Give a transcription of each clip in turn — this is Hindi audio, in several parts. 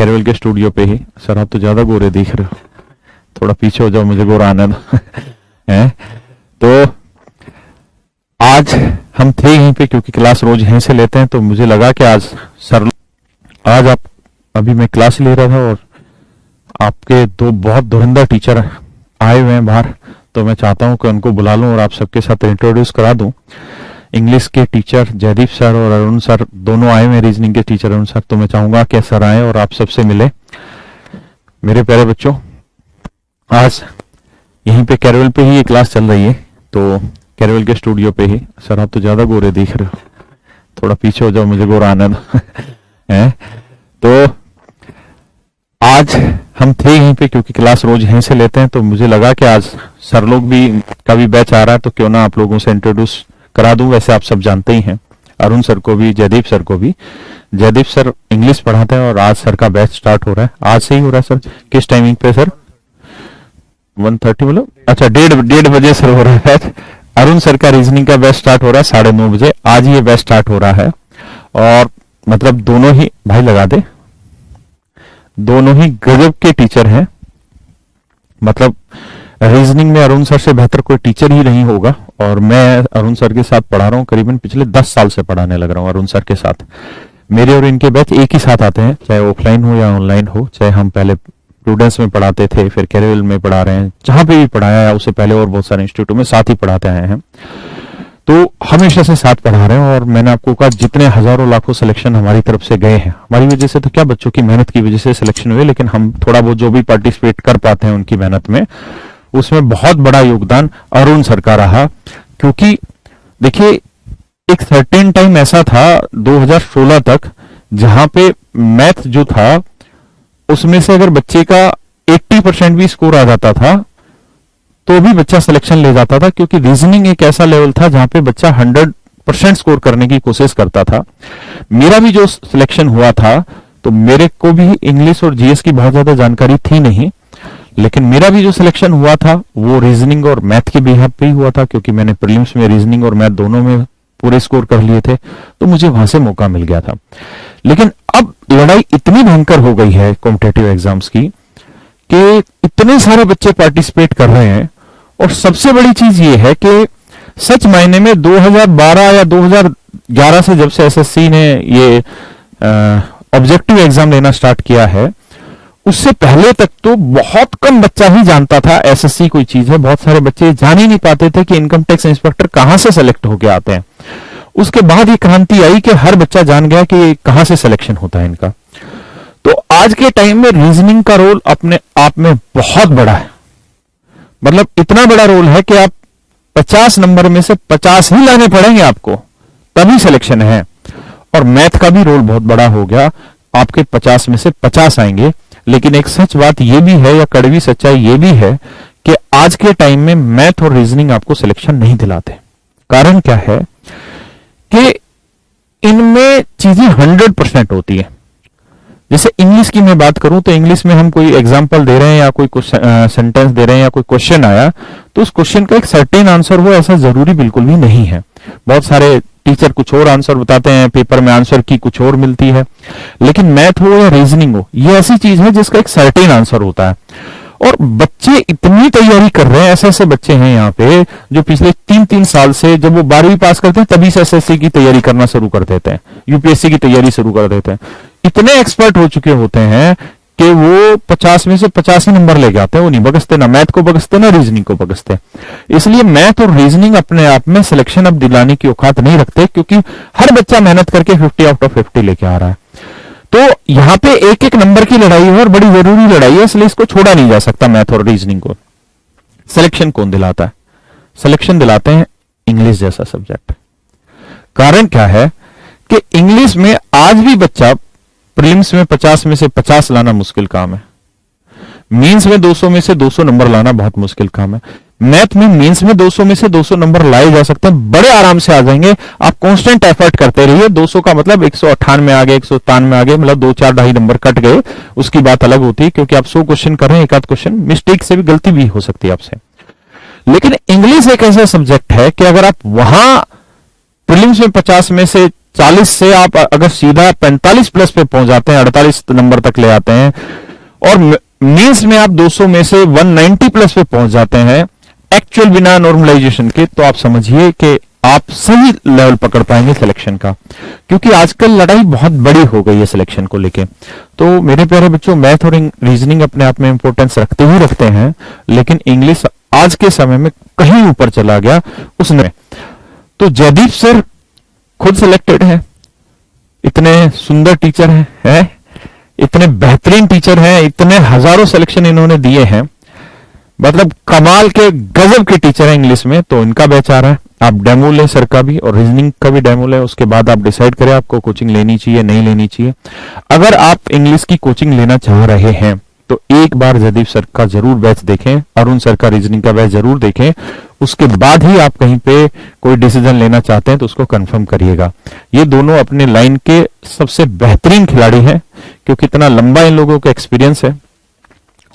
कैरवेल के स्टूडियो पे ही। सर आप तो ज्यादा गोरे दिख रहे हो, थोड़ा पीछे हो जाओ, मुझे गोरा आने दो। हैं? तो आज हम थे यहीं पे क्योंकि क्लास रोज यहीं से लेते हैं, तो मुझे लगा कि आज आप अभी मैं क्लास ले रहा था और आपके दो बहुत धुरंधर टीचर आए हुए हैं बाहर, तो मैं चाहता हूं कि उनको बुला लूं और आप सबके साथ इंट्रोड्यूस करा दूं। इंग्लिश के टीचर जयदीप सर और अरुण सर दोनों आए हुए, रीजनिंग के टीचर अरुण सर, तो मैं चाहूंगा कि सर आए और आप सबसे मिले। मेरे प्यारे बच्चों, आज यहीं पे कैरवेल पे ही ये क्लास चल रही है, तो कैरवेल के स्टूडियो पे ही। सर आप तो ज्यादा गोरे दिख रहे हो, थोड़ा पीछे हो जाओ, मुझे गोरा आने दो। हैं? तो आज हम थे यहीं पे क्योंकि क्लास रोज यहीं से लेते हैं, तो मुझे लगा कि आज सर लोग भी का भी बैच आ रहा है, तो क्यों ना आप लोगों से इंट्रोड्यूस करा दूं। वैसे आप सब जानते ही हैं, अरुण सर को भी, जयदीप सर को भी। जयदीप सर इंग्लिश पढ़ाते हैं और आज सर का बैच स्टार्ट हो रहा है। आज से ही हो रहा है सर? किस टाइमिंग पे सर? 1:30 मतलब? अच्छा, 1:30 बजे सर हो रहा है बैच। अरुण सर का रीजनिंग का बैच स्टार्ट हो रहा है 9:30 बजे। आज ये बैच स्टार्ट हो रहा है और मतलब दोनों ही, भाई लगा दे, दोनों ही गजब के टीचर हैं। मतलब रीजनिंग में अरुण सर से बेहतर कोई टीचर ही नहीं होगा। और मैं अरुण सर के साथ पढ़ा रहा हूँ, करीबन पिछले 10 साल से पढ़ाने लग रहा हूँ अरुण सर के साथ। मेरे और इनके बैच एक ही साथ आते हैं, चाहे ऑफलाइन हो या ऑनलाइन हो। चाहे हम पहले प्रूडेंस में पढ़ाते थे, फिर कैरवेल में पढ़ा रहे हैं, जहां पे भी पढ़ाया है उससे पहले और बहुत सारे इंस्टीट्यूट में साथ ही पढ़ाते आए हैं, तो हमेशा से साथ पढ़ा रहे हैं। और मैंने आपको कहा, जितने हजारों लाखों सिलेक्शन हमारी तरफ से गए हैं, हमारी वजह से तो क्या, बच्चों की मेहनत की वजह से सिलेक्शन हुए, लेकिन हम थोड़ा बहुत जो भी पार्टिसिपेट कर पाते हैं उनकी मेहनत में, उसमें बहुत बड़ा योगदान अरुण सर का रहा। क्योंकि देखिए, एक सर्टेन टाइम ऐसा था 2016 तक, जहां पे मैथ जो था उसमें से अगर बच्चे का 80% भी स्कोर आ जाता था तो भी बच्चा सिलेक्शन ले जाता था, क्योंकि रीजनिंग एक ऐसा लेवल था जहां पे बच्चा 100% स्कोर करने की कोशिश करता था। मेरा भी जो सिलेक्शन हुआ था, तो मेरे को भी इंग्लिश और जीएस की बहुत ज्यादा जानकारी थी नहीं, लेकिन मेरा भी जो सिलेक्शन हुआ था वो रीजनिंग और मैथ के बिहाफ पे ही हुआ था, क्योंकि मैंने प्रीलिम्स में रीजनिंग और मैथ दोनों में पूरे स्कोर कर लिए थे, तो मुझे वहां से मौका मिल गया था। लेकिन अब लड़ाई इतनी भयंकर हो गई है कॉम्पिटिटिव एग्जाम्स की कि इतने सारे बच्चे पार्टिसिपेट कर रहे हैं। और सबसे बड़ी चीज ये है कि सच मायने में 2012 या 2011 से जब से एसएससी ने ये ऑब्जेक्टिव एग्जाम लेना स्टार्ट किया है, उससे पहले तक तो बहुत कम बच्चा ही जानता था एसएससी कोई चीज है। बहुत सारे बच्चे जान ही नहीं पाते थे कि इनकम टैक्स इंस्पेक्टर कहां से सेलेक्ट होके आते हैं। उसके बाद ये क्रांति आई कि हर बच्चा जान गया कि कहां से सिलेक्शन होता है इनका। तो आज के टाइम में रीजनिंग का रोल अपने आप में बहुत बड़ा है। मतलब इतना बड़ा रोल है कि आप 50 नंबर में से 50 ही लाने पड़ेंगे आपको, तभी सिलेक्शन है। और मैथ का भी रोल बहुत बड़ा हो गया, आपके 50 में से 50 आएंगे। लेकिन एक सच बात यह भी है, या कड़वी सच्चाई यह भी है, कि आज के टाइम में मैथ और रीजनिंग आपको सिलेक्शन नहीं दिलाते। कारण क्या है कि इनमें चीजें 100% होती है। जैसे इंग्लिश की मैं बात करूं तो इंग्लिश में हम कोई एग्जांपल दे रहे हैं या कोई सेंटेंस दे रहे हैं या कोई क्वेश्चन आया, तो उस क्वेश्चन का एक सर्टेन आंसर हो ऐसा जरूरी बिल्कुल भी नहीं है। बहुत सारे टीचर कुछ और आंसर बताते हैं, पेपर में आंसर की कुछ और मिलती है। लेकिन मैथ हो या रीजनिंग हो, ये ऐसी चीज है जिसका एक सर्टेन आंसर होता है। और बच्चे इतनी तैयारी कर रहे हैं, ऐसे ऐसे बच्चे हैं यहाँ पे जो पिछले 3-3 साल से, जब वो 12वीं पास करते हैं तभी से एसएससी की तैयारी करना शुरू कर देते हैं, यूपीएससी की तैयारी शुरू कर देते हैं। इतने एक्सपर्ट हो चुके होते हैं कि वो 50 में से 50 ही नंबर लेके आते हैं। वो नहीं बगसते, ना मैथ को बगसते ना रीजनिंग को बगसते। इसलिए मैथ और रीजनिंग अपने आप में सिलेक्शन अब दिलाने की औकात नहीं रखते, क्योंकि हर बच्चा मेहनत करके 50 आउट ऑफ 50 लेके आ रहा है। तो यहां पे एक एक नंबर की लड़ाई है और बड़ी जरूरी लड़ाई है, इसलिए इसको छोड़ा नहीं जा सकता मैथ और रीजनिंग को। सिलेक्शन कौन दिलाता है? सिलेक्शन दिलाते हैं इंग्लिश जैसा सब्जेक्ट। कारण क्या है कि इंग्लिश में आज भी बच्चा प्रीलिम्स में 50 में से 50 लाना मुश्किल काम है, मेंस में 200 में से 200 नंबर लाना बहुत मुश्किल काम है। मैथ में मेंस में 200 में से 200 नंबर लाए जा सकते हैं, बड़े आराम से आ जाएंगे। आप कांस्टेंट एफर्ट करते रहिए। 200 का मतलब 198 में आ गए, 193 में आ गए, मतलब 2-4 ढाई नंबर कट गए, उसकी बात अलग होती है, क्योंकि आप 100 क्वेश्चन कर रहे हैं, एक आध क्वेश्चन मिस्टेक से भी, गलती भी हो सकती है आपसे। लेकिन इंग्लिश एक ऐसा सब्जेक्ट है कि अगर आप वहां प्रीलिम्स में 50 में से 40 से आप अगर सीधा 45 प्लस पे पहुंच जाते हैं, 48 नंबर तक ले आते हैं, और मेंस में आप 200 में से 190 प्लस पे पहुंच जाते हैं एक्चुअल बिना नॉर्मलाइजेशन के, तो आप समझिए कि आप सही लेवल पकड़ पाएंगे सिलेक्शन का। क्योंकि आजकल लड़ाई बहुत बड़ी हो गई है सिलेक्शन को लेके। तो मेरे प्यारे बच्चों, मैथ और रीजनिंग अपने आप में इंपॉर्टेंस रखते ही रखते हैं, लेकिन इंग्लिश आज के समय में कहीं ऊपर चला गया उसने। तो जयदीप सर खुद सिलेक्टेड है, इतने सुंदर टीचर हैं, इतने बेहतरीन टीचर हैं, इतने हजारों सिलेक्शन इन्होंने दिए हैं, मतलब कमाल के गजब के टीचर है इंग्लिश में। तो इनका बैच आ रहा है, आप डेमो लें सर का भी और रीजनिंग का भी डेमो लें, उसके बाद आप डिसाइड करें आपको कोचिंग लेनी चाहिए नहीं लेनी चाहिए। अगर आप इंग्लिश की कोचिंग लेना चाह रहे हैं तो एक बार जयदीप सर का जरूर बैच देखें, अरुण सर का रीजनिंग का बैच जरूर देखें, उसके बाद ही आप कहीं पे कोई डिसीजन लेना चाहते हैं तो उसको कंफर्म करिएगा। ये दोनों अपने लाइन के सबसे बेहतरीन खिलाड़ी हैं, क्योंकि इतना लंबा इन लोगों का एक्सपीरियंस है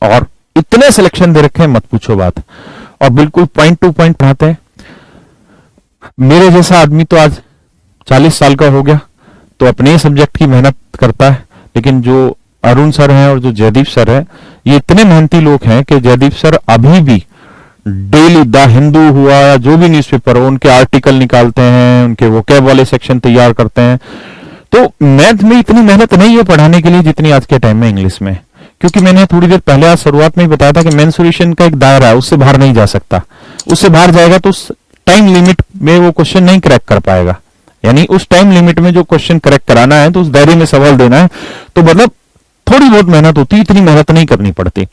और इतने सिलेक्शन दे रखे हैं मत पूछो बात, और बिल्कुल पॉइंट टू पॉइंट पढ़ाते हैं। मेरे जैसा आदमी तो आज 40 साल का हो गया तो अपने सब्जेक्ट की मेहनत करता है, लेकिन जो अरुण सर हैं और जो जयदीप सर है, ये इतने मेहनती लोग हैं कि जयदीप सर अभी भी डेली द हिंदू हुआ या जो भी न्यूज़पेपर हो उनके आर्टिकल निकालते हैं, उनके वोकैब वाले सेक्शन तैयार करते हैं। तो मैथ में इतनी मेहनत नहीं है पढ़ाने के लिए जितनी आज के टाइम में इंग्लिश में, क्योंकि मैंने थोड़ी देर पहले आज शुरुआत में ही बताया था कि मेंसुरेशन का एक दायरा है, उससे बाहर नहीं जा सकता। उससे बाहर जाएगा तो उस टाइम लिमिट में वो क्वेश्चन नहीं क्रैक कर पाएगा, यानी उस टाइम लिमिट में जो क्वेश्चन करेक्ट कराना है तो उस दायरे में सवाल देना है, तो मतलब थोड़ी बहुत मेहनत होती है, इतनी मेहनत नहीं करनी पड़ती।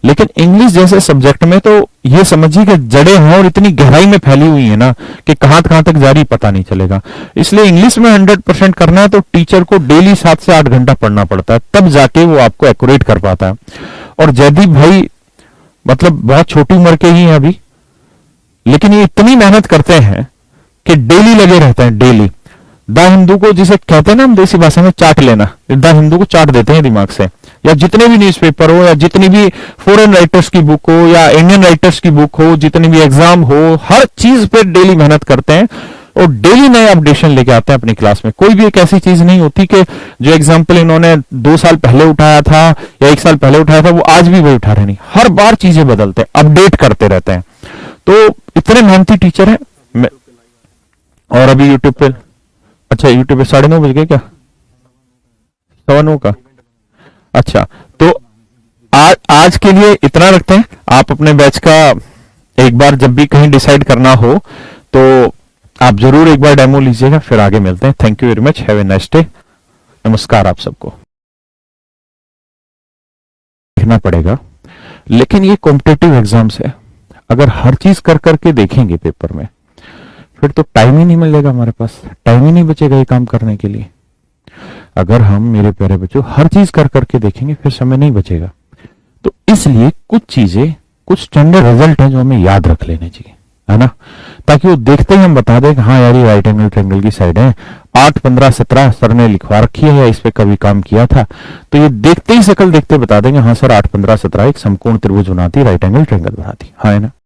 लेकिन इंग्लिश जैसे सब्जेक्ट में तो ये समझिए कि जड़ें हैं और इतनी गहराई में फैली हुई है ना कि कहां तक जारी पता नहीं चलेगा। इसलिए इंग्लिश में 100% करना है तो टीचर को डेली 7 से 8 घंटा पढ़ना पड़ता है, तब जाके वो आपको एक्यूरेट कर पाता है। और जयदीप भाई मतलब बहुत छोटी उम्र के ही हैं अभी, लेकिन ये इतनी मेहनत करते हैं कि डेली लगे रहते हैं, डेली। द हिंदू को जिसे कहते हैं ना हम देसी भाषा में चाट लेना, द हिंदू को चाट देते हैं दिमाग से, या जितने भी न्यूज़पेपर हो या जितनी भी फॉरेन राइटर्स की बुक हो या इंडियन राइटर्स की बुक हो, जितनी भी एग्जाम हो, हर चीज पे डेली मेहनत करते हैं और डेली नए अपडेशन लेके आते हैं अपनी क्लास में। कोई भी एक ऐसी चीज नहीं होती कि जो एग्जाम्पल इन्होंने 2 साल पहले उठाया था या 1 साल पहले उठाया था वो आज भी वही उठा रहे नहीं, हर बार चीजें बदलते हैं, अपडेट करते रहते हैं। तो इतने मेहनती टीचर है। और अभी यूट्यूब पे, अच्छा यूट्यूब पे 9:30 बज गए क्या, 9:15 का, अच्छा तो आज के लिए इतना रखते हैं। आप अपने बैच का एक बार जब भी कहीं डिसाइड करना हो तो आप जरूर एक बार डेमो लीजिएगा, फिर आगे मिलते हैं। Thank you very much, have a nice day, नमस्कार आप सबको। देखना पड़ेगा, लेकिन ये कॉम्पिटिटिव एग्जाम्स है, अगर हर चीज कर करके देखेंगे पेपर में फिर तो टाइम ही नहीं मिलेगा, हमारे पास टाइम ही नहीं बचेगा ये काम करने के लिए। अगर हम मेरे प्यारे बच्चों हर चीज कर करके देखेंगे फिर समय नहीं बचेगा। तो इसलिए कुछ चीजें, कुछ स्टैंडर्ड रिजल्ट है जो हमें याद रख लेने चाहिए, है ना, ताकि वो देखते ही हम बता दें कि हाँ यार ये राइट एंगल ट्रायंगल की साइड है, 8, 15, 17 सर ने लिखवा रखी है या इस पे कभी काम किया था, तो ये देखते ही शकल देखते बता देंगे हाँ सर 8, 15, 17 एक समकोण त्रिभुज बनाती, राइट एंगल ट्रायंगल बनाती, हाँ है ना।